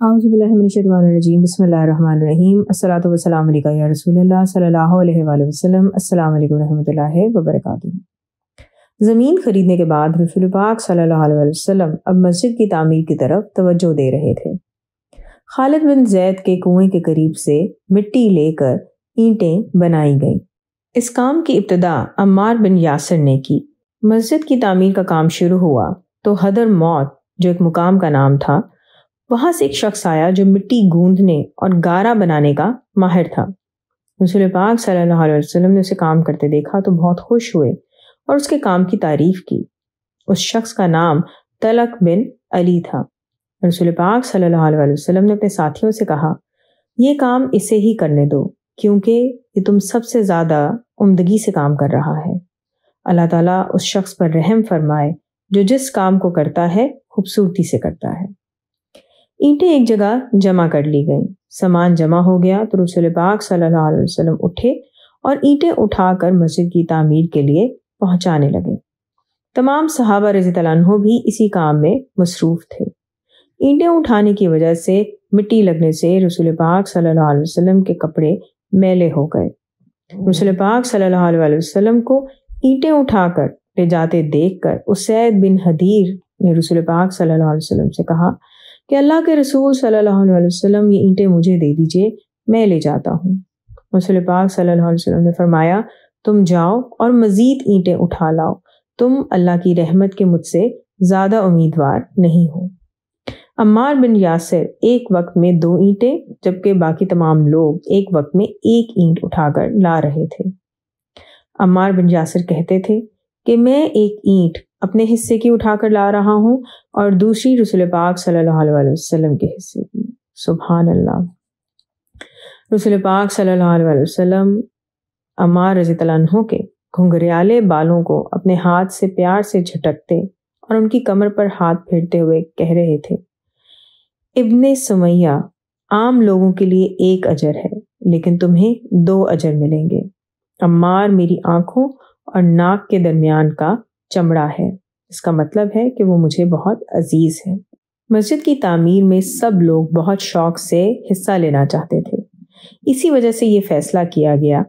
اعوذ باللہ من الشیطان الرجیم بسم اللہ الرحمن الرحیم الصلاۃ والسلام علیکہ یا رسول اللہ صلی اللہ علیہ وآلہ وسلم۔ السلام علیکم ورحمۃ اللہ وبرکاتہ۔ زمین خریدنے کے بعد رسول پاک صلی اللہ علیہ وآلہ وسلم اب مسجد کی تعمیر کی طرف توجہ دے رہے تھے۔ خالد بن زید کے کنویں کے قریب سے مٹی لے کر اینٹیں بنائی گئیں۔ اس کام کی ابتدا عمار بن یاسر نے کی۔ مسجد کی تعمیر کا کام شروع ہوا تو حضر موت جو ایک مقام کا نام تھا، وہاں سے ایک شخص آیا جو مٹی گوندنے اور گارا بنانے کا ماہر تھا۔ رسول پاک صلی اللہ علیہ وسلم نے اسے کام کرتے دیکھا تو بہت خوش ہوئے اور اس کے کام کی تعریف کی۔ اس شخص کا نام طلق بن علی تھا۔ رسول پاک صلی اللہ علیہ وسلم نے اپنے ساتھیوں سے کہا، یہ کام اسے ہی کرنے دو کیونکہ یہ تم سب سے زیادہ عمدگی سے کام کر رہا ہے۔ اللہ تعالیٰ اس شخص پر رحم فرمائے جو جس کام کو کرتا ہے خوبصورتی سے کرتا ہے۔ اینٹیں ایک جگہ جمع کر لی گئیں۔ سامان جمع ہو گیا تو رسول پاک صلی اللہ علیہ وسلم اٹھے اور اینٹیں اٹھا کر مسجد کی تعمیر کے لیے پہنچانے لگے۔ تمام صحابہ رضی اللہ عنہ بھی اسی کام میں مصروف تھے۔ اینٹیں اٹھانے کی وجہ سے مٹی لگنے سے رسول پاک صلی اللہ علیہ وسلم کے کپڑے میلے ہو گئے۔ رسول پاک صلی اللہ علیہ وسلم کو اینٹیں اٹھا کر لے جاتے دیکھ کر اسید بن حدیر نے رسول پاک صلی اللہ علیہ وسلم سے کہا کہ اللہ کے رسول صلی اللہ علیہ وسلم یہ اینٹیں مجھے دے دیجئے، میں لے جاتا ہوں۔ رسول پاک صلی اللہ علیہ وسلم نے فرمایا، تم جاؤ اور مزید اینٹیں اٹھا لاؤ، تم اللہ کی رحمت کے مجھ سے زیادہ امیدوار نہیں ہو۔ عمار بن یاسر ایک وقت میں 2 اینٹیں جبکہ باقی تمام لوگ ایک وقت میں 1 اینٹ اٹھا کر لا رہے تھے۔ عمار بن یاسر کہتے تھے کہ میں ایک اینٹ اپنے حصے کی اٹھا کر لا رہا ہوں اور دوسری رسول پاک صلی اللہ علیہ وسلم کے حصے کی۔ سبحان اللہ۔ رسول پاک صلی اللہ علیہ وسلم عمار رضی اللہ عنہ کے گھنگریالے بالوں کو اپنے ہاتھ سے پیار سے جھٹکتے اور ان کی کمر پر ہاتھ پھیرتے ہوئے کہہ رہے تھے، ابن سمیہ، عام لوگوں کے لیے 1 اجر ہے لیکن تمہیں 2 اجر ملیں گے۔ عمار میری آنکھوں اور ناک کے درمیان کا چمڑا ہے، اس کا مطلب ہے کہ وہ مجھے بہت عزیز ہے۔ مسجد کی تعمیر میں سب لوگ بہت شوق سے حصہ لینا چاہتے تھے، اسی وجہ سے یہ فیصلہ کیا گیا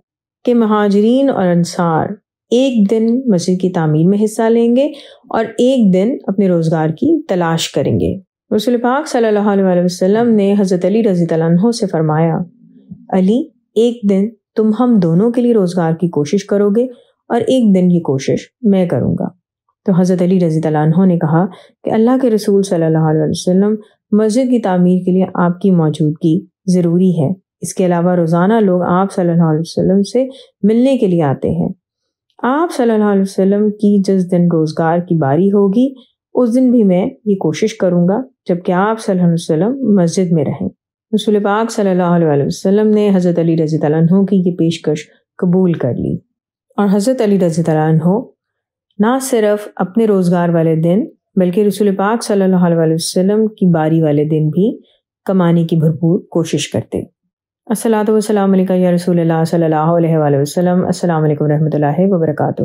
کہ مہاجرین اور انصار ایک دن مسجد کی تعمیر میں حصہ لیں گے اور ایک دن اپنے روزگار کی تلاش کریں گے۔ رسول پاک صلی اللہ علیہ وسلم نے حضرت علی رضی اللہ عنہ سے فرمایا، علی، ایک دن تم ہم دونوں کے لیے روزگار کی کوشش کرو گے اور ایک دن یہ کوشش میں کروں گا۔ تو حضرت علی رضی اللہ عنہ نے کہا کہ اللہ کے رسول صلی اللہ علیہ وسلم مسجد کی تعمیر کے لیے آپ کی موجودگی ضروری ہے، اس کے علاوہ روزانہ لوگ آپ صلی اللہ علیہ وسلم سے ملنے کے لیے آتے ہیں۔ آپ صلی اللہ علیہ وسلم کی جس دن روزگار کی باری ہوگی اس دن بھی میں یہ کوشش کروں گا جبکہ آپ صلی اللہ علیہ وسلم مسجد میں رہیں۔ رسول پاک صلی اللہ علیہ وسلم نے حضرت علی رضی اللہ عنہ کی یہ پیشکش قبول کر لی اور حضرت علی رضی اللہ عنہ نہ صرف اپنے روزگار والے دن بلکہ رسول پاک صلی اللہ علیہ وسلم کی باری والے دن بھی کمانے کی بھرپور کوشش کرتے۔ الصلاۃ والسلام علیکہ یا رسول اللہ صلی اللہ علیہ وسلم۔ السلام علیکم ورحمۃ اللہ وبرکاتہ۔